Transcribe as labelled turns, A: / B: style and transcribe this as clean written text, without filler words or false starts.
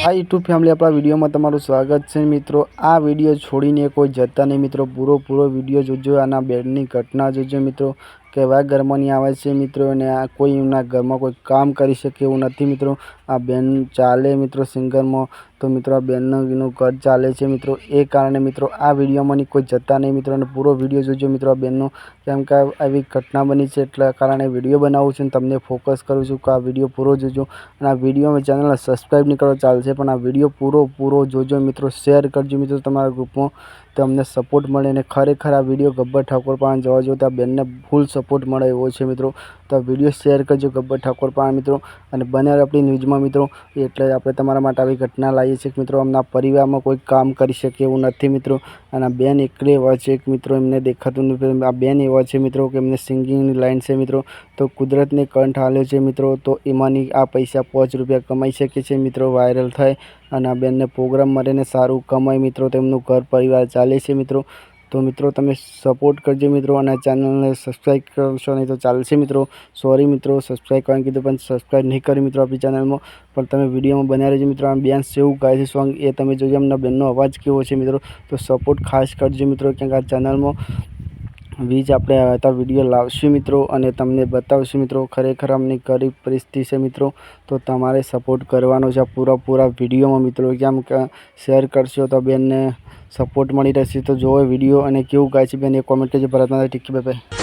A: આ YouTube family આપણા વિડીયોમાં તમારું સ્વાગત છે મિત્રો। આ વિડીયો છોડીને કોઈ જતા નહીં મિત્રો, પૂરો વિડીયો જોજો। આના બેનની ઘટના જોજો મિત્રો, કેવા ઘરમાંની આવે છે મિત્રો, અને આ કોઈ એમના ઘરમાં કોઈ કામ કરી શકે એવું નથી મિત્રો। આ બેન ચાલે મિત્રો સિંગરમાં, તો મિત્રો આ બેનનું ઘર ચાલે છે મિત્રો, એ કારણે મિત્રો આ વિડીયોમાંની કોઈ જતા નહીં મિત્રો, અને પૂરો વિડીયો જોજો મિત્રો આ બેનનો, કેમ કે આવી ઘટના બની છે એટલા કારણે વિડીયો બનાવું છું, તમને ફોકસ કરું છું કે આ વિડીયો પૂરો જોજો। અને આ વિડીયોમાં ચેનલને સબસ્ક્રાઈબ નહીં કરો ચાલશે, પણ આ વિડીયો પૂરો જોજો મિત્રો, શેર કરજો મિત્રો તમારા ગ્રુપમાં, તો અમને સપોર્ટ મળે। અને ખરેખર આ વિડીયો ગબ્બર ઠાકોર પાસે જવા જો તો આ બેનને ફૂલ સપોર્ટ મળે એવો છે મિત્રો, તો આ વિડીયો શેર કરજો ગબ્બર ઠાકોર પાસે મિત્રો, અને બને આપણી ન્યૂઝમાં મિત્રો, એટલે આપણે તમારા માટે આવી ઘટના લાવીએ છીએ મિત્રો। અમના પરિવારમાં કોઈ કામ કરી શકે એવું નથી મિત્રો, અને આ બેન એકલે એવા છે મિત્રો, એમને દેખાતું નથી। આ બેન એવા છે મિત્રો કે એમને સિંગિંગની લાઈન છે મિત્રો, તો કુદરતને કંઠ હાલ્યો છે મિત્રો, તો એમાંની આ પૈસા 5 રૂપિયા કમાઈ શકે છે મિત્રો, વાયરલ થાય અને આ બેનને પ્રોગ્રામ મળીને સારું કમાય મિત્રો, તેમનું ઘર પરિવાર ચાલે છે મિત્રો। તો મિત્રો તમે સપોર્ટ કરજો મિત્રો, અને ચેનલને સબસ્ક્રાઈબ કરશો નહીં તો ચાલશે મિત્રો। સોરી મિત્રો, સબસ્ક્રાઈબ કરવાનું કીધું પણ સબસ્ક્રાઈબ નહીં કરી મિત્રો આપણી ચેનલમાં, પણ તમે વિડીયોમાં બન્યા રહેજો મિત્રો। આ બેન સેવું ગાય છે સોંગ એ તમે જોજો, એમના બેનનો અવાજ કેવો છે મિત્રો, તો સપોર્ટ ખાસ કરજો મિત્રો, કેમ કે આ ચેનલમાં વીજ આપણે આવતા વિડીયો લાવશું મિત્રો, અને તમને બતાવશું મિત્રો ખરેખર અમની ગરીબ પરિસ્થિતિ છે મિત્રો, તો તમારે સપોર્ટ કરવાનો છે પૂરા વિડીયોમાં મિત્રો, કેમ કે શેર કરશો તો બેનને સપોર્ટ મળી રહેશે। તો જોવો વિડીયો અને કેવું ગાય છે બેન એ કોમેન્ટ કરજો। ભરત માતા ટીકી, બાય બાય।